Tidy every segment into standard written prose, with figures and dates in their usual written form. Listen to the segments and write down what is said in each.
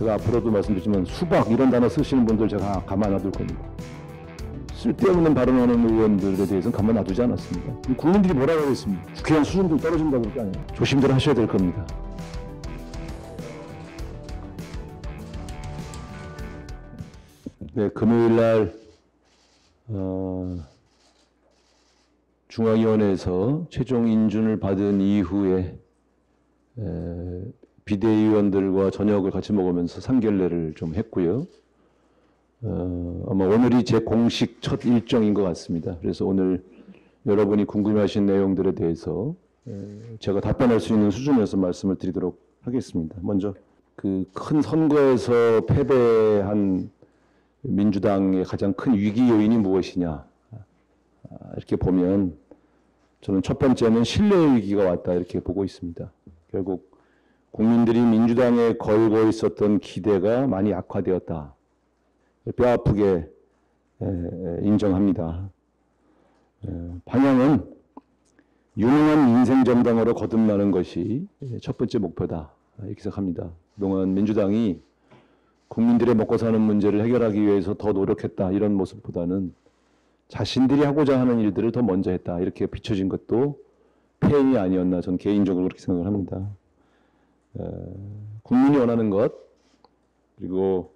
제가 앞으로도 말씀드리지만 수박 이런 단어 쓰시는 분들 제가 가만 놔둘 겁니다. 쓸데없는 발언하는 의원들에 대해서는 가만 놔두지 않았습니다. 국민들이 뭐라고 하겠습니까? 국회의원 수준도 떨어진다고 그럴 거 아니에요. 조심들 하셔야 될 겁니다. 네, 금요일 날 중앙위원회에서 최종 인준을 받은 이후에 비대위원들과 저녁을 같이 먹으면서 상견례를 좀 했고요. 아마 오늘이 제 공식 첫 일정인 것 같습니다. 그래서 오늘 여러분이 궁금해하신 내용들에 대해서 제가 답변할 수 있는 수준에서 말씀을 드리도록 하겠습니다. 먼저 그 큰 선거에서 패배한 민주당의 가장 큰 위기 요인이 무엇이냐 이렇게 보면 저는 첫 번째는 신뢰의 위기가 왔다 이렇게 보고 있습니다. 결국 국민들이 민주당에 걸고 있었던 기대가 많이 악화되었다. 뼈아프게 인정합니다. 방향은 유능한 인생정당으로 거듭나는 것이 첫 번째 목표다 이렇게 생각합니다. 그동안 민주당이 국민들의 먹고 사는 문제를 해결하기 위해서 더 노력했다 이런 모습보다는 자신들이 하고자 하는 일들을 더 먼저 했다 이렇게 비춰진 것도 패인이 아니었나 저는 개인적으로 그렇게 생각을 합니다. 국민이 원하는 것 그리고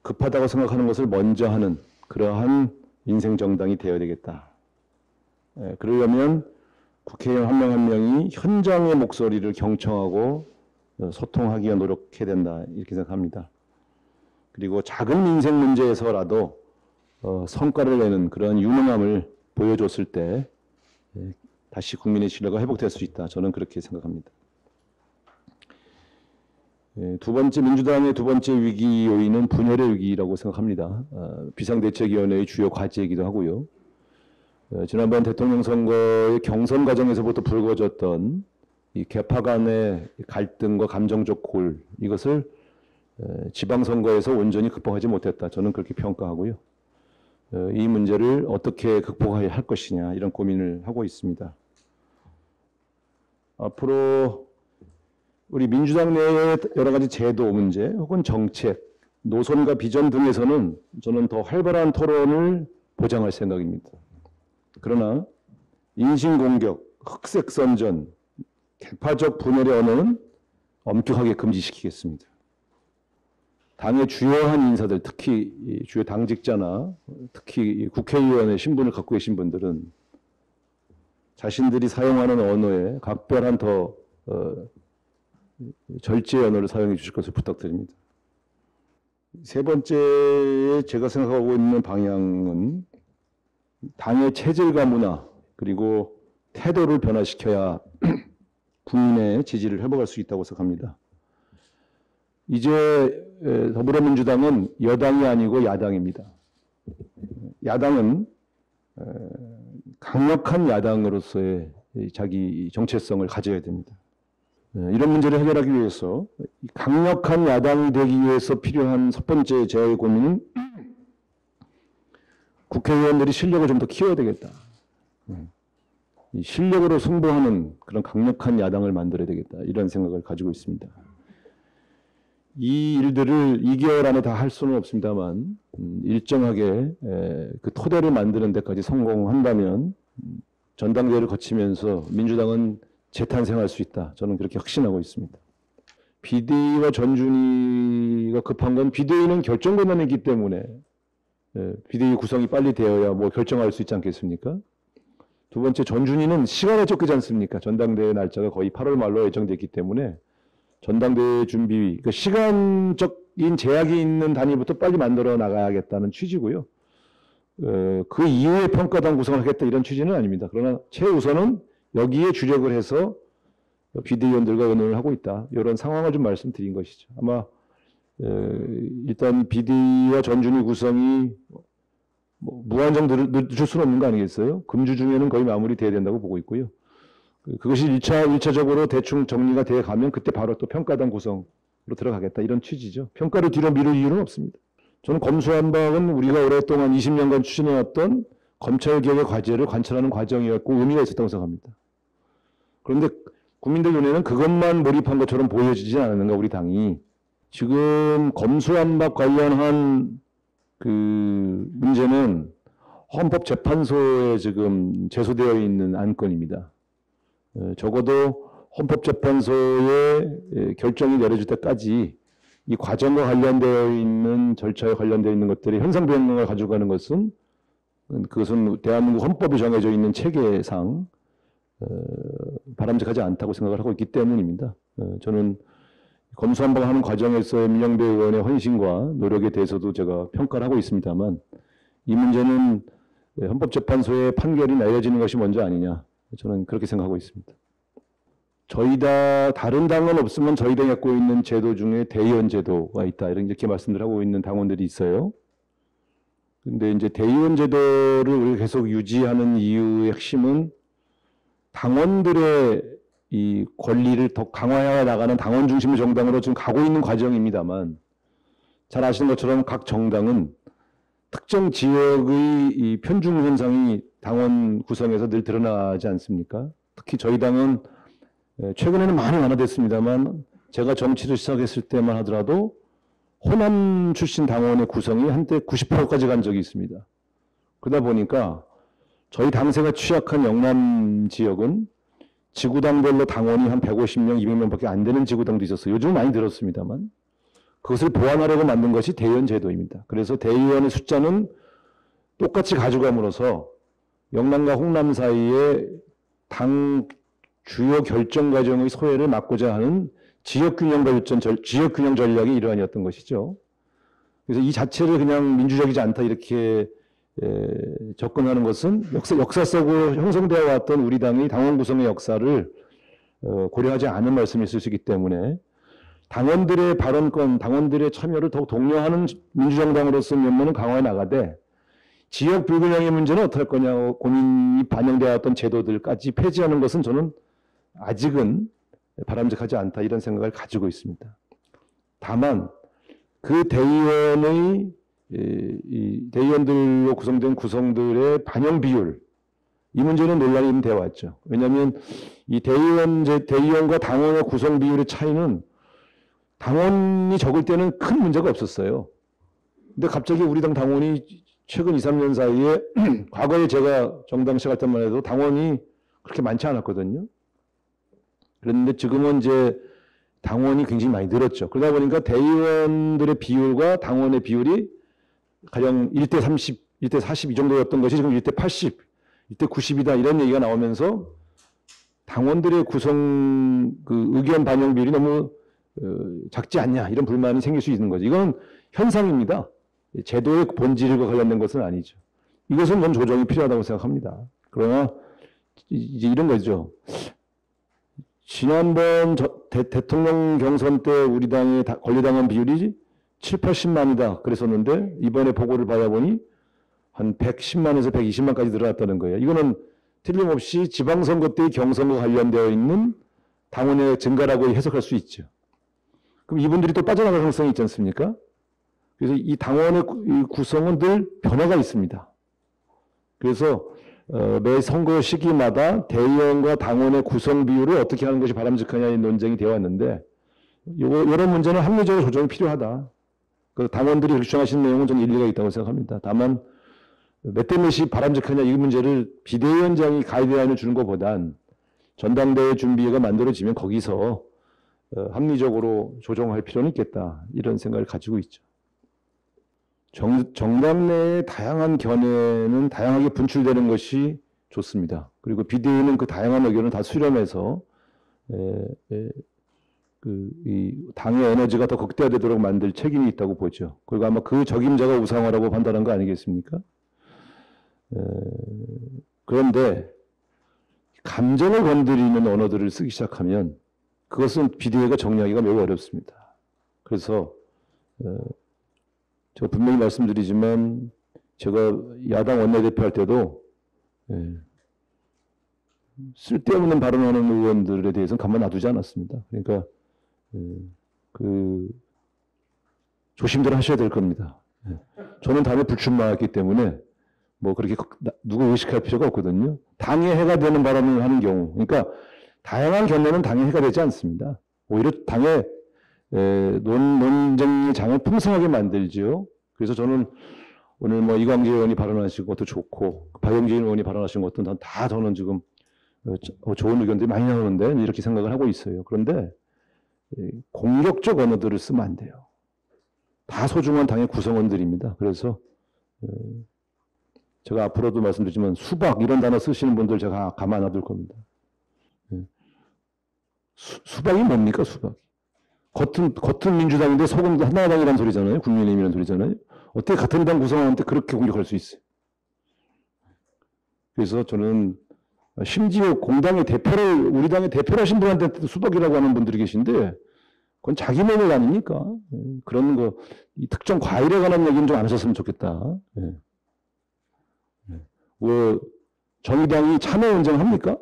급하다고 생각하는 것을 먼저 하는 그러한 인생정당이 되어야 되겠다. 그러려면 국회의원 한 명 한 명이 현장의 목소리를 경청하고 소통하기 위해 노력해야 된다 이렇게 생각합니다. 그리고 작은 민생 문제에서라도 성과를 내는 그런 유능함을 보여줬을 때 다시 국민의 신뢰가 회복될 수 있다. 저는 그렇게 생각합니다. 두 번째 민주당의 두 번째 위기 요인은 분열의 위기라고 생각합니다. 비상대책위원회의 주요 과제이기도 하고요. 지난번 대통령 선거의 경선 과정에서부터 불거졌던 이 계파 간의 갈등과 감정적 골 이것을 지방선거에서 온전히 극복하지 못했다. 저는 그렇게 평가하고요. 이 문제를 어떻게 극복해야 할 것이냐 이런 고민을 하고 있습니다. 앞으로 우리 민주당 내의 여러 가지 제도 문제 혹은 정책, 노선과 비전 등에서는 저는 더 활발한 토론을 보장할 생각입니다. 그러나 인신공격, 흑색선전, 계파적 분열의 언어는 엄격하게 금지시키겠습니다. 당의 주요한 인사들, 특히 주요 당직자나 특히 국회의원의 신분을 갖고 계신 분들은 자신들이 사용하는 언어에 각별한 더 절제의 언어를 사용해 주실 것을 부탁드립니다. 세 번째 제가 생각하고 있는 방향은 당의 체질과 문화 그리고 태도를 변화시켜야 국민의 지지를 회복할 수 있다고 생각합니다. 이제 더불어민주당은 여당이 아니고 야당입니다. 야당은 강력한 야당으로서의 자기 정체성을 가져야 됩니다. 이런 문제를 해결하기 위해서 강력한 야당이 되기 위해서 필요한 첫 번째 제 고민은 국회의원들이 실력을 좀 더 키워야 되겠다. 이 실력으로 승부하는 그런 강력한 야당을 만들어야 되겠다. 이런 생각을 가지고 있습니다. 이 일들을 2개월 안에 다 할 수는 없습니다만 일정하게 그 토대를 만드는 데까지 성공한다면 전당대회를 거치면서 민주당은 재탄생할 수 있다. 저는 그렇게 확신하고 있습니다. 비대위와 전준위가 급한 건 비대위는 결정 권한이 있기 때문에 비대위 구성이 빨리 되어야 뭐 결정할 수 있지 않겠습니까? 두 번째 전준위는 시간에 쫓기지 않습니까? 전당대회 날짜가 거의 8월 말로 예정되어 있기 때문에 전당대회 준비, 그러니까 시간적인 제약이 있는 단위부터 빨리 만들어 나가야겠다는 취지고요. 그 이후에 평가단 구성을 하겠다 이런 취지는 아닙니다. 그러나 최우선은 여기에 주력을 해서 비대위원들과 의논을 하고 있다. 이런 상황을 좀 말씀드린 것이죠. 아마 일단 비대위와 전준위 구성이 뭐 무한정 늦출 수는 없는 거 아니겠어요? 금주 중에는 거의 마무리돼야 된다고 보고 있고요. 그것이 1차적으로 대충 정리가 돼 가면 그때 바로 또 평가단 구성으로 들어가겠다 이런 취지죠. 평가를 뒤로 미룰 이유는 없습니다. 저는 검수한 바는 우리가 오랫동안 20년간 추진해왔던 검찰개혁의 과제를 관철하는 과정이었고 의미가 있었다고 생각합니다. 그런데 국민들 눈에는 그것만 몰입한 것처럼 보여지지 않았는가 우리 당이. 지금 검수완박 관련한 그 문제는 헌법재판소에 지금 제소되어 있는 안건입니다. 적어도 헌법재판소의 결정이 내려질 때까지 이 과정과 관련되어 있는 절차에 관련되어 있는 것들이 형사변경을 가져가는 것은 그것은 대한민국 헌법이 정해져 있는 체계상 바람직하지 않다고 생각을 하고 있기 때문입니다. 저는 검수완박하는 과정에서의 민영배 의원의 헌신과 노력에 대해서도 제가 평가를 하고 있습니다만 이 문제는 헌법재판소의 판결이 내려지는 것이 먼저 아니냐 저는 그렇게 생각하고 있습니다. 다른 당은 없으면 저희 당이 갖고 있는 제도 중에 대의원 제도가 있다 이렇게 말씀을 하고 있는 당원들이 있어요. 근데 이제 대의원 제도를 우리가 계속 유지하는 이유의 핵심은 당원들의 이 권리를 더 강화해 나가는 당원 중심의 정당으로 지금 가고 있는 과정입니다만 잘 아시는 것처럼 각 정당은 특정 지역의 이 편중 현상이 당원 구성에서 늘 드러나지 않습니까? 특히 저희 당은 최근에는 많이 완화됐습니다만 제가 정치를 시작했을 때만 하더라도 호남 출신 당원의 구성이 한때 90%까지 간 적이 있습니다. 그러다 보니까 저희 당세가 취약한 영남 지역은 지구당별로 당원이 한 150명, 200명밖에 안 되는 지구당도 있었어요. 요즘은 많이 늘었습니다만 그것을 보완하려고 만든 것이 대의원 제도입니다. 그래서 대의원의 숫자는 똑같이 가져감으로써 영남과 홍남 사이에 당 주요 결정 과정의 소외를 막고자 하는 지역균형 전략의 일환이었던 것이죠. 그래서 이 자체를 그냥 민주적이지 않다 이렇게 접근하는 것은 역사 속으로 형성되어 왔던 우리 당의 당원 구성의 역사를 고려하지 않은 말씀일 수 있기 때문에 당원들의 발언권, 당원들의 참여를 더욱 독려하는 민주정당으로서 면모는 강화해 나가되 지역 불균형의 문제는 어떻게 할 거냐고 고민이 반영되어 왔던 제도들까지 폐지하는 것은 저는 아직은 바람직하지 않다 이런 생각을 가지고 있습니다. 다만 그 대의원의 이 대의원들로 구성된 구성들의 반영 비율 이 문제는 논란이 되어 왔죠. 왜냐하면 이 대의원과 당원의 구성 비율의 차이는 당원이 적을 때는 큰 문제가 없었어요. 근데 갑자기 우리 당 당원이 최근 2, 3년 사이에 과거에 제가 정당 시작할 때만 해도 당원이 그렇게 많지 않았거든요. 그런데 지금은 이제 당원이 굉장히 많이 늘었죠. 그러다 보니까 대의원들의 비율과 당원의 비율이 가령 1대 30, 1대 40 이 정도였던 것이 지금 1대 80, 1대 90이다 이런 얘기가 나오면서 당원들의 구성 그 의견 반영 비율이 너무 작지 않냐 이런 불만이 생길 수 있는 거죠. 이건 현상입니다. 제도의 본질과 관련된 것은 아니죠. 이것은 좀 조정이 필요하다고 생각합니다. 그러나 이제 이런 거죠. 지난번 대통령 경선 때 우리 당의 권리당원 비율이 7, 80만이다 그랬었는데 이번에 보고를 받아보니 한 110만에서 120만까지 늘어났다는 거예요. 이거는 틀림없이 지방선거 때의 경선과 관련되어 있는 당원의 증가라고 해석할 수 있죠. 그럼 이분들이 또 빠져나갈 가능성이 있지 않습니까? 그래서 이 당원의 구성은 늘 변화가 있습니다. 그래서 매 선거 시기마다 대의원과 당원의 구성 비율을 어떻게 하는 것이 바람직하냐의 논쟁이 되어 왔는데 이런 문제는 합리적으로 조정이 필요하다. 그 당원들이 그렇게 주장하시는 내용은 좀 일리가 있다고 생각합니다. 다만 몇 대 몇이 바람직하냐 이 문제를 비대위원장이 가이드라인을 주는 것보단 전당대회 준비가 만들어지면 거기서 합리적으로 조정할 필요는 있겠다. 이런 생각을 가지고 있죠. 정당 내의 다양한 견해는 다양하게 분출되는 것이 좋습니다. 그리고 비대위는 그 다양한 의견을 다 수렴해서 이 당의 에너지가 더 극대화되도록 만들 책임이 있다고 보죠. 그리고 아마 그 적임자가 우상화라고 판단한 거 아니겠습니까? 그런데 감정을 건드리는 언어들을 쓰기 시작하면 그것은 비대위가 정리하기가 매우 어렵습니다. 그래서 제가 분명히 말씀드리지만 제가 야당 원내대표 할 때도 쓸데없는 발언하는 의원들에 대해서는 가만 놔두지 않았습니다. 그러니까 조심들 하셔야 될 겁니다. 저는 당에 불출마했기 때문에 뭐 그렇게 누구 의식할 필요가 없거든요. 당에 해가 되는 발언을 하는 경우, 그러니까 다양한 견해는 당에 해가 되지 않습니다. 오히려 당에 논쟁의 장을 풍성하게 만들지요. 그래서 저는 오늘 뭐 이광재 의원이 발언하신 것도 좋고 박영진 의원이 발언하신 것도 다 저는 지금 좋은 의견들이 많이 나오는데 이렇게 생각을 하고 있어요. 그런데 공격적 언어들을 쓰면 안 돼요. 다 소중한 당의 구성원들입니다. 그래서 제가 앞으로도 말씀드리지만 수박 이런 단어 쓰시는 분들 제가 가만 안 놔둘 겁니다. 수박이 뭡니까 수박이? 겉은 민주당인데 속은 한나라당이라는 소리잖아요. 국민의힘이라는 소리잖아요. 어떻게 같은 당 구성원한테 그렇게 공격할 수 있어요? 그래서 저는 심지어 공당의 대표를 우리 당의 대표를 하신 분한테 수박이라고 하는 분들이 계신데 그건 자기 몸을 아닙니까? 그런 거 이 특정 과일에 관한 얘기는 좀 안 하셨으면 좋겠다. 뭐 정의당이 참여 운동합니까?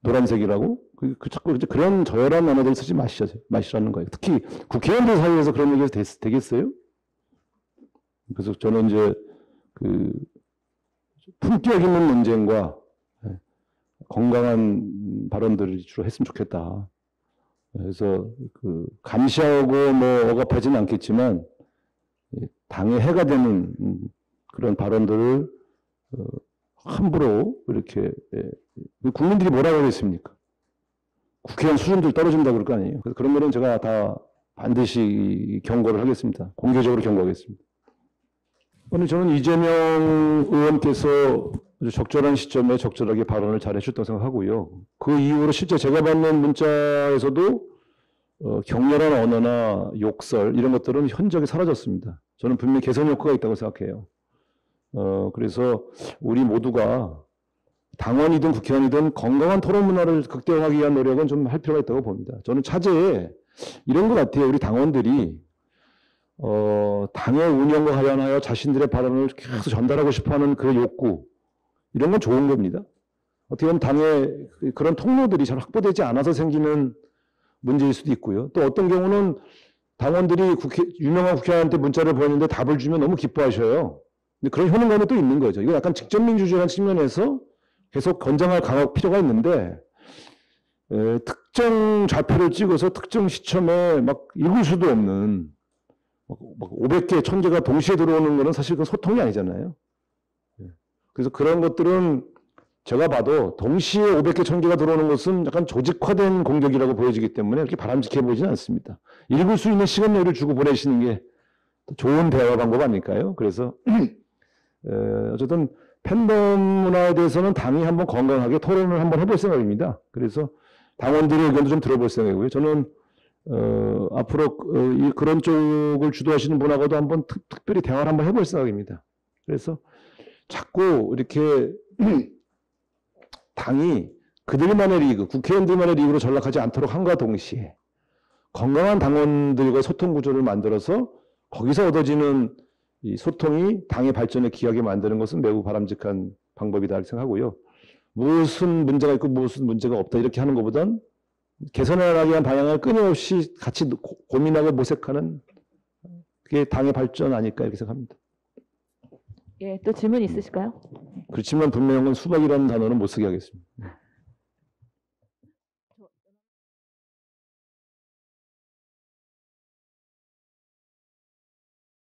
노란색이라고? 자꾸 그런 저열한 언어들 쓰지 마시라는 거예요. 특히 국회의원들 사이에서 그런 얘기가 되겠어요? 그래서 저는 이제 품격 있는 논쟁과 건강한 발언들을 주로 했으면 좋겠다. 그래서 감시하고 뭐 억압하지는 않겠지만 당에 해가 되는 그런 발언들을 함부로 이렇게 국민들이 뭐라고 하겠습니까? 국회의원 수준들 떨어진다 그럴 거 아니에요. 그래서 그런 거는 제가 다 반드시 경고를 하겠습니다. 공개적으로 경고하겠습니다. 오늘 저는 이재명 의원께서 아주 적절한 시점에 적절하게 발언을 잘 해주셨다고 생각하고요. 그 이후로 실제 제가 받는 문자에서도 격렬한 언어나 욕설 이런 것들은 현저하게 사라졌습니다. 저는 분명히 개선 효과가 있다고 생각해요. 그래서 우리 모두가 당원이든 국회의원이든 건강한 토론 문화를 극대화하기 위한 노력은 좀 할 필요가 있다고 봅니다. 저는 차제에 이런 것 같아요. 우리 당원들이 당의 운영과 관련하여 자신들의 발언을 계속 전달하고 싶어하는 그 욕구 이런 건 좋은 겁니다. 어떻게 보면 당의 그런 통로들이 잘 확보되지 않아서 생기는 문제일 수도 있고요. 또 어떤 경우는 당원들이 유명한 국회의원한테 문자를 보냈는데 답을 주면 너무 기뻐하셔요. 근데 그런 효능감이 또 있는 거죠. 이거 약간 직접민주주의라는 측면에서 계속 권장할 강화 필요가 있는데 특정 좌표를 찍어서 특정 시점에 막 읽을 수도 없는 막 500개, 1000개가 동시에 들어오는 거는 사실 그건 소통이 아니잖아요. 그래서 그런 것들은 제가 봐도 동시에 500개, 1000개가 들어오는 것은 약간 조직화된 공격이라고 보여지기 때문에 그렇게 바람직해 보이지는 않습니다. 읽을 수 있는 시간 여유를 주고 보내시는 게 좋은 대화 방법 아닐까요? 그래서 어쨌든 팬덤 문화에 대해서는 당이 한번 건강하게 토론을 한번 해볼 생각입니다. 그래서 당원들의 의견도 좀 들어볼 생각이고요. 저는 앞으로 그런 쪽을 주도하시는 분하고도 한번 특별히 대화를 한번 해볼 생각입니다. 그래서 자꾸 이렇게 당이 그들만의 리그, 국회의원들만의 리그로 전락하지 않도록 함과 동시에 건강한 당원들과 소통 구조를 만들어서 거기서 얻어지는 이 소통이 당의 발전에 기하게 만드는 것은 매우 바람직한 방법이다 생각하고요. 무슨 문제가 있고 무슨 문제가 없다 이렇게 하는 것보단 개선해 나가기 위한 방향을 끊임없이 같이 고민하고 모색하는 그게 당의 발전 아닐까 이렇게 생각합니다. 예, 또 질문 있으실까요? 그렇지만 분명한 건 수박이라는 단어는 못 쓰게 하겠습니다.